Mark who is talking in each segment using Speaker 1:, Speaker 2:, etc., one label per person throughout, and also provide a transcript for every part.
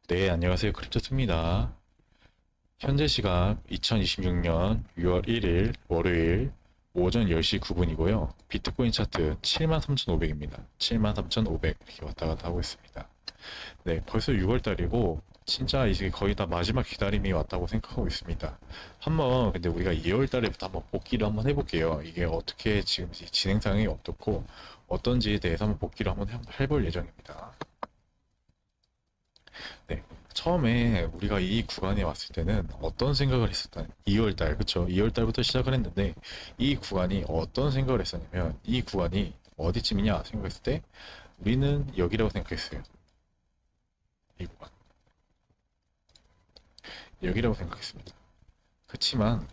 Speaker 1: 네, 안녕하세요. 크립토스입니다. 현재 시각 2026년 6월 1일 월요일 오전 10시 9분이고요. 비트코인 차트 73,500입니다. 73,500 이렇게 왔다 갔다 하고 있습니다. 네, 벌써 6월 달이고 진짜 이제 거의 다 마지막 기다림이 왔다고 생각하고 있습니다. 한번 근데 우리가 2월 달에부터 한번 복기를 한번 해볼게요. 이게 어떻게 지금 진행 상황이 어떻고 어떤지에 대해서 한번 복기를 한번 해볼 예정입니다. 네. 처음에 우리가 이 구간에 왔을 때는 어떤 생각을 했었다? 2월달, 그쵸? 2월달부터 시작을 했는데, 이 구간이 어떤 생각을 했었냐면, 이 구간이 어디쯤이냐 생각했을 때, 우리는 여기라고 생각했어요. 이 구간. 여기라고 생각했습니다. 그치만,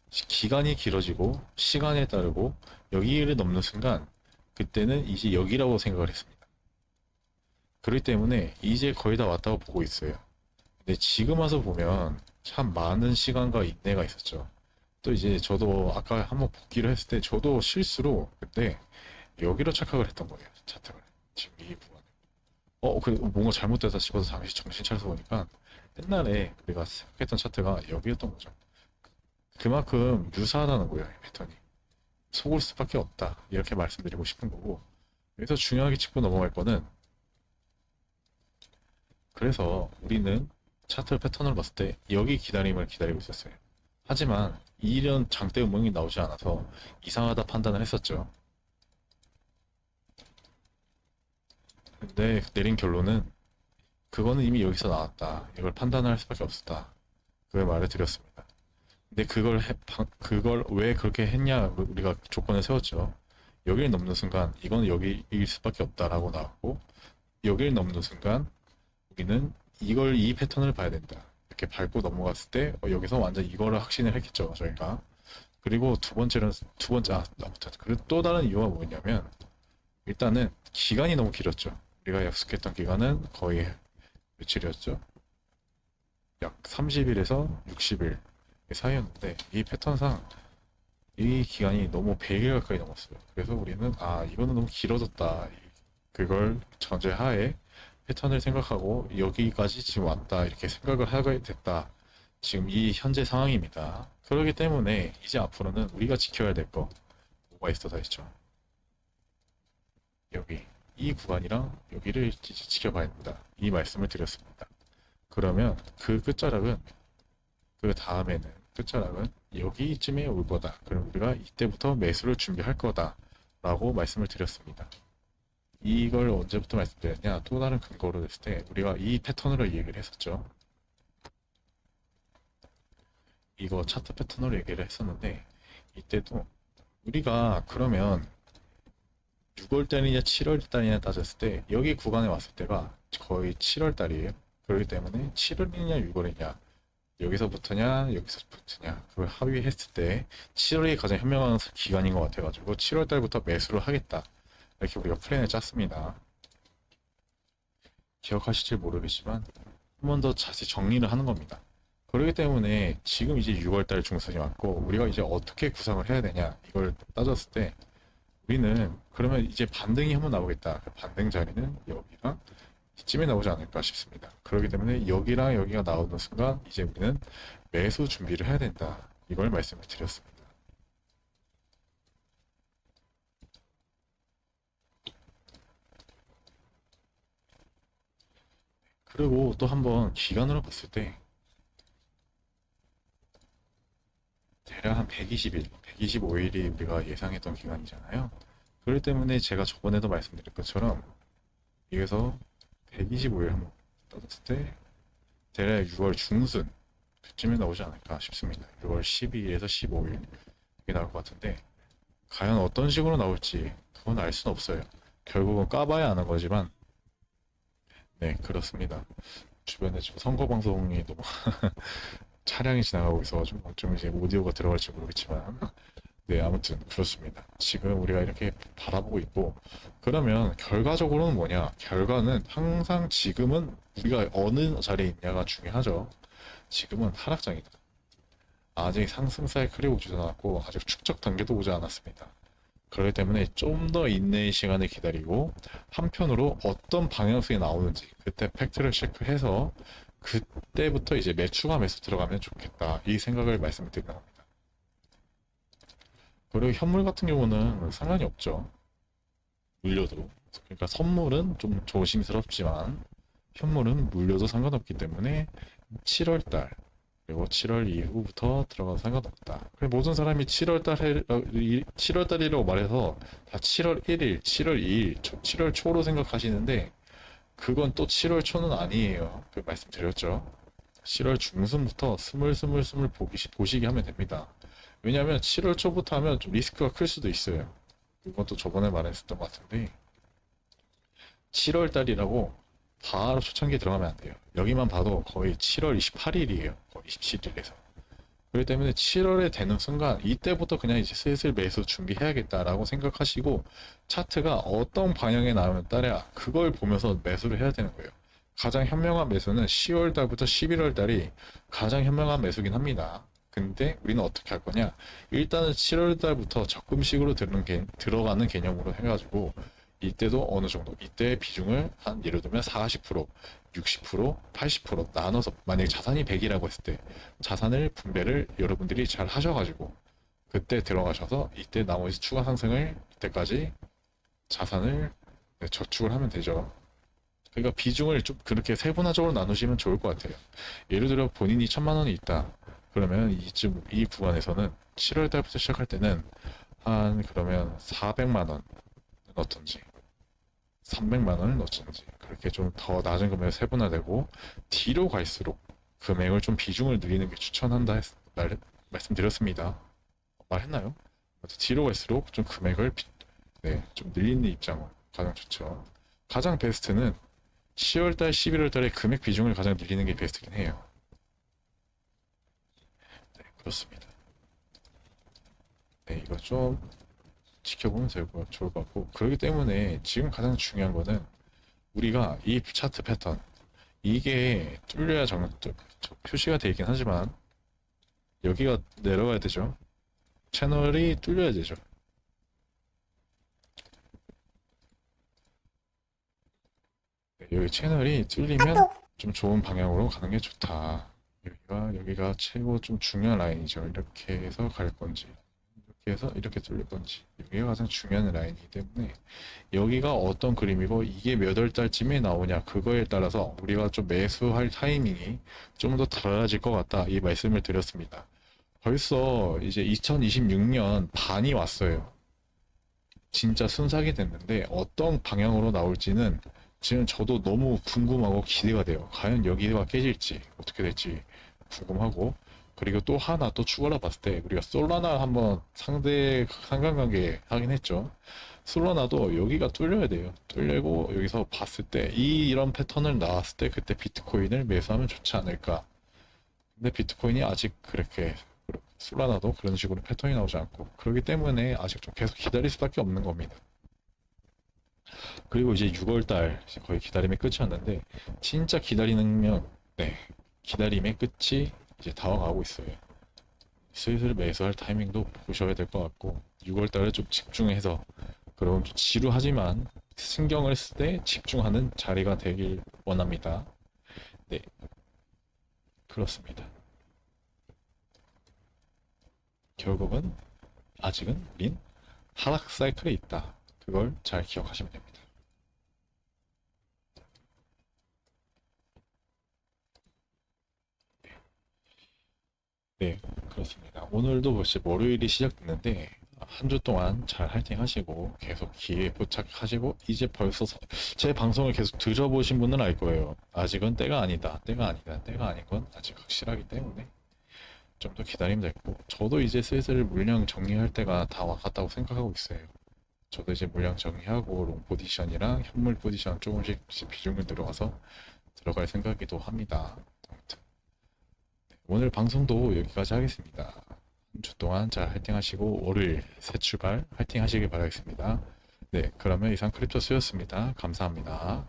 Speaker 1: 기간이 길어지고, 시간에 따르고, 여기를 넘는 순간, 그때는 이제 여기라고 생각을 했습니다. 그렇기 때문에, 이제 거의 다 왔다고 보고 있어요. 근데 지금 와서 보면, 참 많은 시간과 인내가 있었죠. 또 이제 저도 아까 한번 복귀를 했을 때 저도 실수로 그때 여기로 착각을 했던 거예요. 차트를. 지금 이 구간에. 그 뭔가 잘못돼서 싶어서 잠시 정신 차려서 보니까 옛날에 우리가 생각했던 차트가 여기였던 거죠. 그만큼 유사하다는 거예요, 이 패턴이. 속을 수밖에 없다. 이렇게 말씀드리고 싶은 거고. 여기서 중요하게 짚고 넘어갈 거는 그래서 우리는 차트 패턴을 봤을 때 여기 기다림을 기다리고 있었어요. 하지만 이런 장대 음봉이 나오지 않아서 이상하다 판단을 했었죠. 근데 내린 결론은 그거는 이미 여기서 나왔다. 이걸 판단할 수밖에 없었다. 그걸 말을 드렸습니다. 근데 그걸 왜 그렇게 했냐 우리가 조건을 세웠죠. 여기를 넘는 순간 이건 여기일 수밖에 없다라고 나왔고 여기를 넘는 순간 우리는 이 패턴을 봐야 된다. 이렇게 밟고 넘어갔을 때 여기서 완전 이거를 확신을 했겠죠. 저희가. 그리고 두 번째 아무튼 그리고 또 다른 이유가 뭐냐면 일단은 기간이 너무 길었죠. 우리가 약속했던 기간은 거의 며칠이었죠? 약 30일에서 60일 사이였는데 이 패턴상 이 기간이 너무 100일 가까이 넘었어요. 그래서 우리는 이거는 너무 길어졌다. 그걸 전제하에 패턴을 생각하고 여기까지 지금 왔다 이렇게 생각을 하게 됐다. 지금 이 현재 상황입니다. 그렇기 때문에 이제 앞으로는 우리가 지켜야 될 거 뭐가 있어서 했죠. 여기 이 구간이랑 여기를 이제 지켜봐야 된다. 이 말씀을 드렸습니다. 그러면 그 끝자락은 그 다음에는 끝자락은 여기쯤에 올 거다. 그럼 우리가 이때부터 매수를 준비할 거다. 라고 말씀을 드렸습니다. 이걸 언제부터 말씀드렸냐? 또 다른 근거로 했을 때 우리가 이 패턴으로 얘기를 했었죠. 이거 차트 패턴으로 얘기를 했었는데 이때도 우리가 그러면 6월 달이냐 7월 달이냐 따졌을 때 여기 구간에 왔을 때가 거의 7월 달이에요. 그렇기 때문에 7월이냐 6월이냐 여기서부터냐 여기서부터냐 그걸 합의했을 때 7월이 가장 현명한 기간인 것 같아가지고 7월 달부터 매수를 하겠다 이렇게 우리가 플랜을 짰습니다. 기억하실지 모르겠지만 한 번 더 자세히 정리를 하는 겁니다. 그렇기 때문에 지금 이제 6월 달 중순이 왔고 우리가 이제 어떻게 구상을 해야 되냐 이걸 따졌을 때 우리는 그러면 이제 반등이 한번 나오겠다. 그 반등 자리는 여기랑 이쯤에 나오지 않을까 싶습니다. 그렇기 때문에 여기랑 여기가 나오는 순간 이제 우리는 매수 준비를 해야 된다. 이걸 말씀을 드렸습니다. 그리고 또 한번 기간으로 봤을 때 대략 한 120일, 125일이 우리가 예상했던 기간이잖아요. 그렇기 때문에 제가 저번에도 말씀드린 것처럼 여기서 125일 한번 따졌을 때 대략 6월 중순 그쯤에 나오지 않을까 싶습니다. 6월 12일에서 15일 이게 나올 것 같은데 과연 어떤 식으로 나올지 그건 알 수는 없어요. 결국은 까봐야 아는 거지만 네 그렇습니다. 주변에 지금 선거 방송이 너무 차량이 지나가고 있어가지고 좀 이제 오디오가 들어갈지 모르겠지만 네 아무튼 그렇습니다. 지금 우리가 이렇게 바라보고 있고 그러면 결과적으로는 뭐냐? 결과는 항상 지금은 우리가 어느 자리에 있냐가 중요하죠. 지금은 하락장이다. 아직 상승 사이클이 오지도 않았고 아직 축적 단계도 오지 않았습니다. 그렇기 때문에 좀 더 인내의 시간을 기다리고 한편으로 어떤 방향성이 나오는지 그때 팩트를 체크해서 그때부터 이제 추가 매수 들어가면 좋겠다. 이 생각을 말씀드리는 겁니다. 그리고 현물 같은 경우는 상관이 없죠. 물려도. 그러니까 선물은 좀 조심스럽지만 현물은 물려도 상관없기 때문에 7월 달 그리고 7월 이후부터 들어가도 상관없다. 모든 사람이 7월 달이라고 말해서 다 7월 1일, 7월 2일, 7월 초로 생각하시는데 그건 또 7월 초는 아니에요. 그 말씀드렸죠. 7월 중순부터 스물스물 보시게 하면 됩니다. 왜냐하면 7월 초부터 하면 좀 리스크가 클 수도 있어요. 그건 또 저번에 말했었던 것 같은데 7월 달이라고 바로 초창기에 들어가면 안 돼요. 여기만 봐도 거의 7월 28일이에요. 거의 27일에서. 그렇기 때문에 7월에 되는 순간 이때부터 그냥 이제 슬슬 매수 준비해야겠다라고 생각하시고 차트가 어떤 방향에 나오면 따라 그걸 보면서 매수를 해야 되는 거예요. 가장 현명한 매수는 10월 달부터 11월 달이 가장 현명한 매수긴 합니다. 근데 우리는 어떻게 할 거냐? 일단은 7월 달부터 적금식으로 들어가는 개념으로 해가지고 이때도 어느 정도 이때 비중을 한 예를 들면 40%, 60%, 80% 나눠서 만약에 자산이 100이라고 했을 때 자산을 분배를 여러분들이 잘 하셔가지고 그때 들어가셔서 이때 나머지 추가 상승을 이때까지 자산을 저축을 하면 되죠. 그러니까 비중을 좀 그렇게 세분화적으로 나누시면 좋을 것 같아요. 예를 들어 본인이 1000만 원이 있다. 그러면 이 구간에서는 7월 달부터 시작할 때는 한 그러면 400만 원 넣던지 300만 원을 넣든지 그렇게 좀 더 낮은 금액을 세분화되고 뒤로 갈수록 금액을 좀 비중을 늘리는 게 추천한다 말씀드렸습니다. 말했나요? 뒤로 갈수록 좀 금액을 좀 늘리는 입장은 가장 좋죠. 가장 베스트는 10월달, 11월달에 금액 비중을 가장 늘리는 게 베스트긴 해요. 네, 그렇습니다. 네, 이거 좀 지켜보면 좋을 것 같고 그렇기 때문에 지금 가장 중요한 거는 우리가 이 차트 패턴 이게 뚫려야 표시가 되긴 하지만 여기가 내려가야 되죠. 채널이 뚫려야 되죠. 네, 여기 채널이 뚫리면 좀 좋은 방향으로 가는 게 좋다. 여기가 최고 좀 중요한 라인이죠. 이렇게 해서 갈 건지 이렇게 해서 이렇게 뚫릴 건지 여기가 가장 중요한 라인이기 때문에 여기가 어떤 그림이고 이게 몇 월 달쯤에 나오냐 그거에 따라서 우리가 좀 매수할 타이밍이 좀 더 달라질 것 같다 이 말씀을 드렸습니다. 벌써 이제 2026년 반이 왔어요. 진짜 순삭이 됐는데 어떤 방향으로 나올지는 지금 저도 너무 궁금하고 기대가 돼요. 과연 여기가 깨질지 어떻게 될지 궁금하고 그리고 또 하나 또 추가로 봤을 때 우리가 솔라나 한번 상관관계 하긴 했죠. 솔라나도 여기가 뚫려야 돼요. 뚫리고 여기서 봤을 때 이런 패턴을 나왔을 때 그때 비트코인을 매수하면 좋지 않을까. 근데 비트코인이 아직 그렇게 솔라나도 그런 식으로 패턴이 나오지 않고 그렇기 때문에 아직 좀 계속 기다릴 수밖에 없는 겁니다. 그리고 이제 6월달 거의 기다림의 끝이었는데 진짜 기다리면 기다림의 끝이 이제 다가가고 있어요. 슬슬 매수할 타이밍도 보셔야 될 것 같고 6월달에 좀 집중해서 그럼 좀 지루하지만 신경을 쓸 때 집중하는 자리가 되길 원합니다. 네, 그렇습니다. 결국은 아직은 우린 하락 사이클에 있다. 그걸 잘 기억하시면 됩니다. 네, 그렇습니다. 오늘도 벌써 월요일이 시작됐는데 한 주 동안 잘 할팅 하시고 계속 기회에 포착하시고 이제 벌써 제 방송을 계속 들어보신 분은 알 거예요. 아직은 때가 아니다. 때가 아니다. 때가 아닌 건 아직 확실하기 때문에 좀 더 기다리면 됐고 저도 이제 슬슬 물량 정리할 때가 다 왔다고 생각하고 있어요. 저도 이제 물량 정리하고 롱 포지션이랑 현물 포지션 조금씩 비중을 들어가서 들어갈 생각이기도 합니다. 아무튼 오늘 방송도 여기까지 하겠습니다. 한 주 동안 잘 화이팅하시고 월요일 새 출발 화이팅 하시길 바라겠습니다. 네, 그러면 이상 크립토스였습니다. 감사합니다.